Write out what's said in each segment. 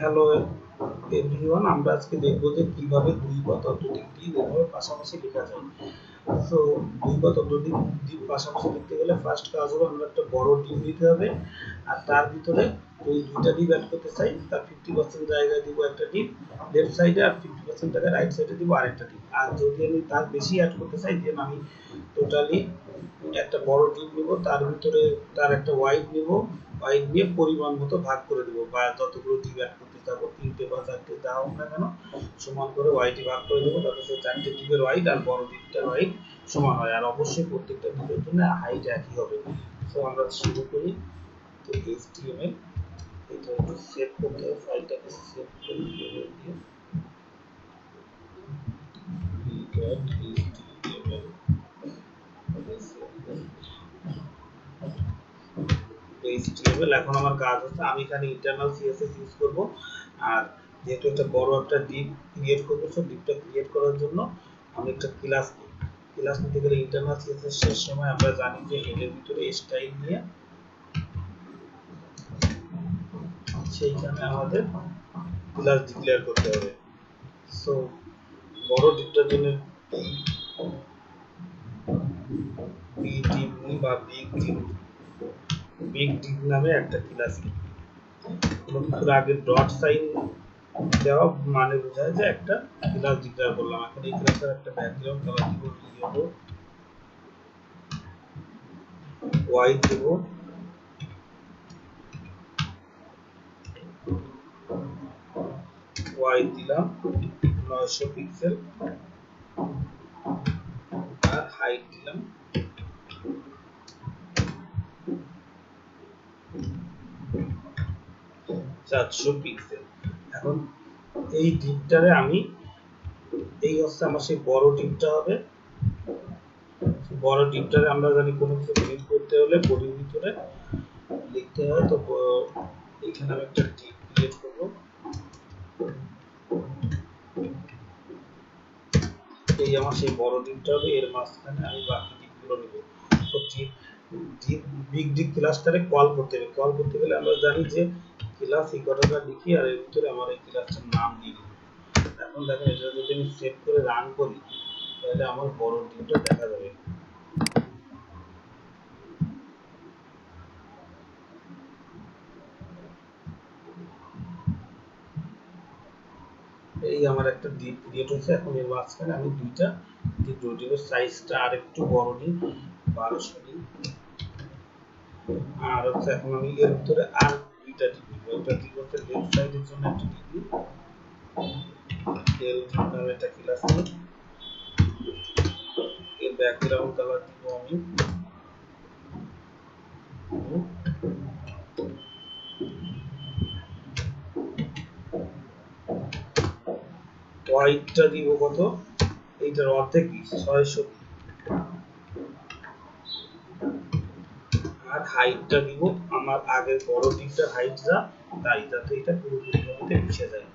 Hello everyone, আমরা আজকে দেখব যে কিভাবে দুই বা ততোধিক দিক এভাবে পাশাপাশি লেখা যায়। সো দুই বা ততোধিক দিক পাশাপাশি লিখতে গেলে ফার্স্ট কাজ হলো আমরা একটা বড় ডিপ নিতে হবে, আর তার ভিতরে ওই দুইটা ডিপ অ্যাড করতে চাই। তার 50% জায়গায় দিব একটা ডিপ লেফট সাইডে, আর 50% জায়গায় রাইট সাইডে দিব আরেকটা ডিপ। আর যদি আমি তার বেশি অ্যাড করতে চাই, দেন আমি টোটালি একটা বড় ডিপ নিব, তার ভিতরে তার একটা ওয়াইড নিব, ওয়াইড নিয়ে পরিমাণ মতো ভাগ করে দেবো, বা যতগুলো ডিপ অ্যাড করতে যাবো, 3টে বা 4টে যা হোক না কেন, সমান করে ওয়াইডে ভাগ করে দেবো, যাতে সে 4টে ডিপের ওয়াইড আর বড় ডিপটার ওয়াইড সমান হয়। আর অবশ্যই প্রত্যেকটা ডিপের জন্য হাইট একই হবে। সো আমরা শুরু করি। তো HTML এটা একটু সেভ করতে হবে, ফাইলটাকে সেভ করে দিয়ে HTML। এখন আমার কাজ হচ্ছে আমি এখানে ইন্টারনাল CSS ইউজ করব, আর যেহেতু একটা বড় একটা ডিপ ক্রিয়েট করব, সো ডিপটা ক্রিয়েট করার জন্য আমি একটা ক্লাস নিতে গেলে ইন্টারনাল CSS এর সময় আমরা জানি যে হেডের ভিতরে স্টাইল নিয়ে সেইখানে আমাদের ক্লাস ডিক্লেয়ার করতে হবে। সো বড় ডিপটার জন্য বিডিপ বা বিগ ডিপ নামে একটা ক্লাস আগে ডট সাইন দেওয়া মানে বোঝায় যে একটা ক্লাস ডিক্লেয়ার করলাম। এখন এই ক্লাসের একটা ব্যাকগ্রাউন্ড কালার দিব ইয়েলো, হোয়াইট দিব, হোয়াইট দিলাম 900 পিক্সেল, আর হাইট দিলাম 400 পিক্সেল। এখন এই ডিপটারে আমি এই হচ্ছে আমার সেই বড় ডিপটা হবে। বড় ডিপটারে আমরা জানি কোনো কিছু প্রিন্ট করতে হলে বডির ভিতরে লিখতে হয়। তো এখানে আমি একটা ডিপ ক্রিয়েট করব। এই আমার সেই বড় ডিপটা হবে, এর মাঝখানে আমি বাকি ডিপগুলো নেব। তো ডিপ বিগ ডিপ ক্লাসটারে কল করতে হবে। কল করতে গেলে আমরা জানি যে ক্লাস এই কথাটা লিখি, আর এর ভিতরে আমার এই ক্লাসটার নাম দিয়ে দিব। এখন দেখেন এটা যদি আমি সেভ করে রান করি, তাহলে আমার বড় ডিপটা দেখা যাবে। এই আমার একটা ডিপ ক্রিয়েট হয়েছে। এখন এর মাঝখানে আমি দুইটা ডিপ দেবো। ডিপের সাইজটা আর একটু বড় নিই, 1200 নিই। আর হচ্ছে এখন আমি এর ভিতরে আর দুইটা ডিপ দিব। একটা ডিপ হচ্ছে লেফট সাইডের জন্য একটা ডিপ দিই, এল ডিপ নামে একটা ক্লাস নিই। এর ব্যাকগ্রাউন্ড কালার দিব আমি হোয়াইটটা দিব কত, এইটার অর্ধেক 600, আর হাইটটা দিব আমার আগের বড় ডিপটার হাইট যা তাই, যাতে এটা পুরোপুরি ভাবে মিশে যায়।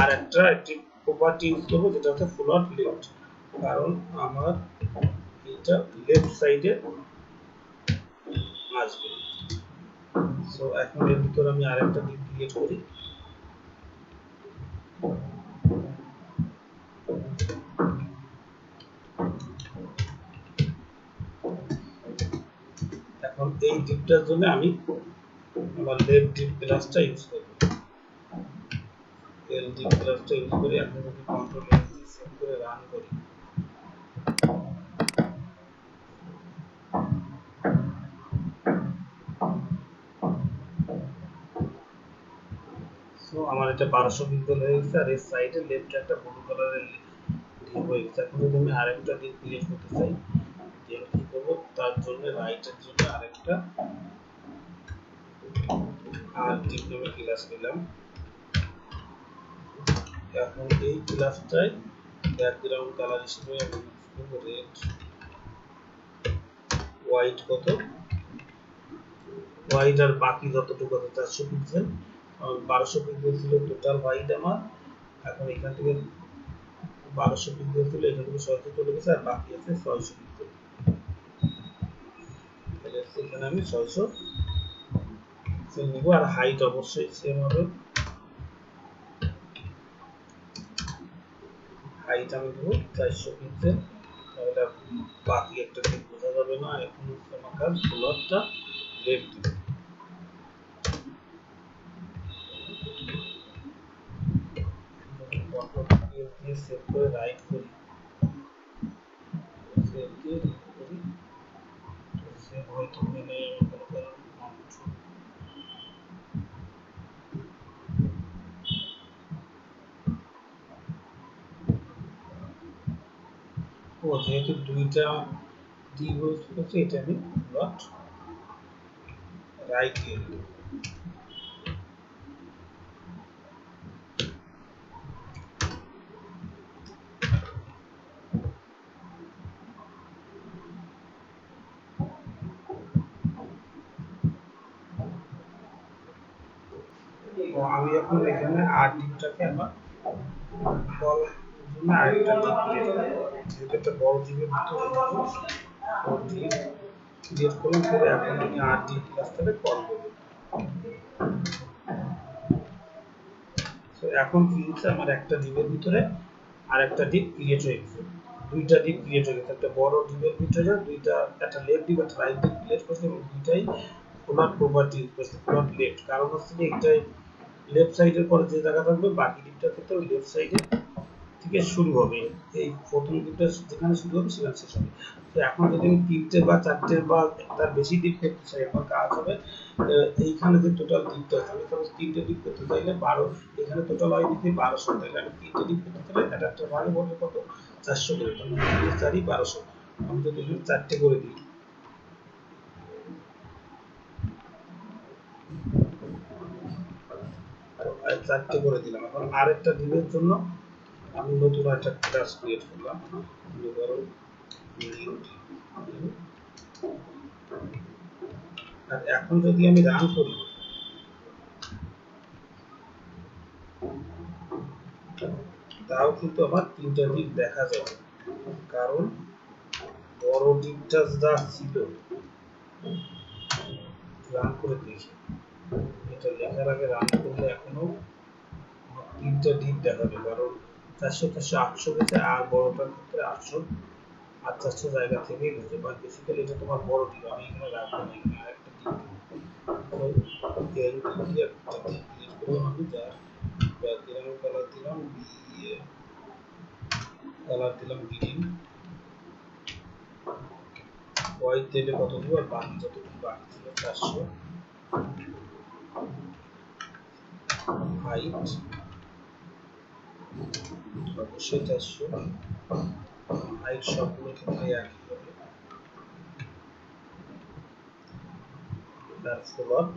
আর একটি প্রপার্টি ইউজ করবো, যেটা হচ্ছে ফুল আউট লেফট, কারণ আমার এটা লেফট সাইডে আসবে। সো এখন এর ভিতর আমি আরেকটা ডিপ ক্রিয়েট করি। এখন এই ডিপটার জন্য আমি আমার লেফট ডিপ ক্লাসটা ইউজ করব। এল ডিপ ক্লাসটা ইউজ করি। এখন যদি কন্ট্রোল এস দিয়ে সেভ করে রান করি, সো আমার এটা 1200 পিক্সেল হয়ে গেছে, আর এর সাইডে লেফটে একটা ব্লু কালারের ডিপ হয়ে গেছে। এখন যদি আমি আরেকটা ডিপ ক্রিয়েট করতে চাই, দেন কি করব, তার জন্য রাইটের জন্য আরেকটা আর ডিপ নামে ক্লাস নিলাম। এখন এই ক্লাসটায় ব্যাকগ্রাউন্ড কালার হিসেবে আমি ইউজ করব রেড, হোয়াইট কত, হোয়াইট আর বাকি যতটুকু আছে 400 পিক্সেল, 1200 পিক্সেল ছিল টোটাল হোয়াইট আমার। এখন এখান থেকে 1200 পিক্সেল ছিল, এখান থেকে 600 চলে গেছে, আর বাকি আছে 600 পিক্সেল। তাহলে এখানে আমি 600 পিক্সেল নিব আর হাইট অবশ্যই সেম হবে। হাইট আমি দেবো 400 পিক্সেল, তাহলে বাকি একটা দিক বোঝা যাবে না। এখন আমার কাজ ফ্লোরটা লেফট দিব। কন্ট্রোল দিয়ে সেভ করে রাইট করি, সেভ দিয়ে রিড করি, সেভ হয়তো মেনে কোনো কারণ ও যেহেতু দুইটা ডিপ হচ্ছে, এটা আমি নট রাইট দিয়ে দেবো। আমি এখন এখানে আর ডিপটাকে আমার বল জন্য আরেকটা ডিপ ক্রিয়েট করবো, যেহেতু একটা বড় ডিপের ভিতরে ডিপ ক্রিয়েট করলাম, করে এখন আমি আর ডিপ ক্লাসটাকে কল করবো। তো এখন কি হচ্ছে, আমার একটা ডিপের ভিতরে আর একটা ডিপ ক্রিয়েট হয়ে গেছে, দুইটা ডিপ ক্রিয়েট হয়ে গেছে। একটা বড় ডিপের ভিতরে দুইটা, একটা লেফট ডিপ একটা রাইট ডিপ ক্রিয়েট করছে এবং দুইটাই ফ্লোট প্রপার্টি ইউজ করছে, ফ্লোট লেফট। কারণ হচ্ছে যে এটাই লেফট সাইডের পরে যে জায়গা থাকবে বাকি ডিপটার ক্ষেত্রে ওই লেফট সাইডে থেকে শুরু হবে, এই প্রথম ডিপটা যেখানে শুরু হবে সেখানে শেষ হবে। তো এখন যদি আমি তিনটে বা চারটে বা তার বেশি ডিপ করতে চাই, আমার কাজ হবে এইখানে যে টোটাল ডিপটা আছে, আমি সাপোজ তিনটে ডিপ করতে চাইলে 12, এখানে টোটাল হয় দিচ্ছি 1200, তাহলে আমি তিনটে ডিপ করতে চাইলে এটা একটা ভালো বলবে কত 400 করে, তাহলে 4 1200। আমি যদি এখানে চারটে করে দিই, চারটে করে দিলাম। এখন আরেকটা ডিপের জন্য আমি নতুন একটা ক্লাস ক্রিয়েট করলাম, আর এখন যদি আমি রান করি, তাও কিন্তু আমার তিনটা দিক দেখা যাবে, কারণ বড় দিকটা যা ছিল, রান করে দেখি এটা লেখার আগে রান করলে এখনো তিনটা দিক দেখাবে, কারণ 400 400 800 গেছে, আর বড়টার ক্ষেত্রে 800 আর 400 জায়গা থেকেই গেছে। বা বেসিক্যালি এটা তোমার বড় দিক, আমি এখানে রাখবো না, এখানে আরেকটা দিক দিয়ে একটা দিক ক্রিয়েট করলাম আমি, যার ব্যাকগ্রাউন্ড কালার দিলাম কালার দিলাম গ্রিন, হোয়াইট দিলে কত দিব, আর বাকি যতটুকু বাকি ছিল 400, হাইট অবশ্যই 400, হাইট সবগুলো ক্ষেত্রে একই হবে, তার ফ্লোট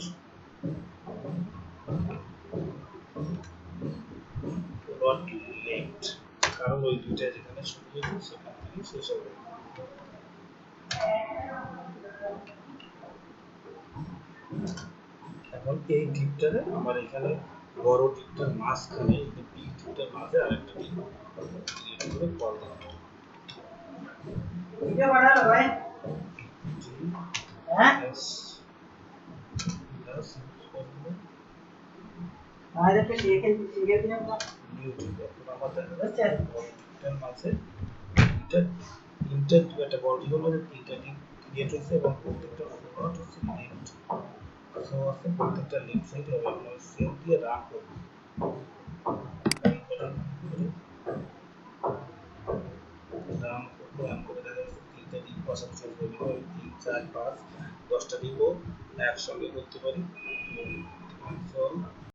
ফ্লোট লেফট, কারণ ওই দুইটা যেখানে শুরু হয়েছে সেখান থেকে শেষ হবে। এখন এই ডিপটারে আমার এখানে বড় ডিপটার মাঝখানে, এই ডিপটার মাঝে আরেকটা ডিপ ক্রিয়েট করে কল দেওয়া হবে। ভিডিও বানালো ভাই, হ্যাঁ আমাদের তো শিখে দিলাম না ইউটিউব। এখন আমাদের ডিপটার মাঝে তিনটা একটা বড় ডিপ হলো, তিনটা ডিপ ক্রিয়েট হয়েছে এবং প্রত্যেকটা ফ্লোট হচ্ছে লেফট, সো আছে প্রত্যেকটা লেফট সাইড হবে। আমরা সেভ দিয়ে রান করব, রান করে দেখা যাচ্ছে তিনটা ডিপ পাশাপাশি হয়ে গেল, 3 4 5 10টা ডিপও একসঙ্গে করতে পারি।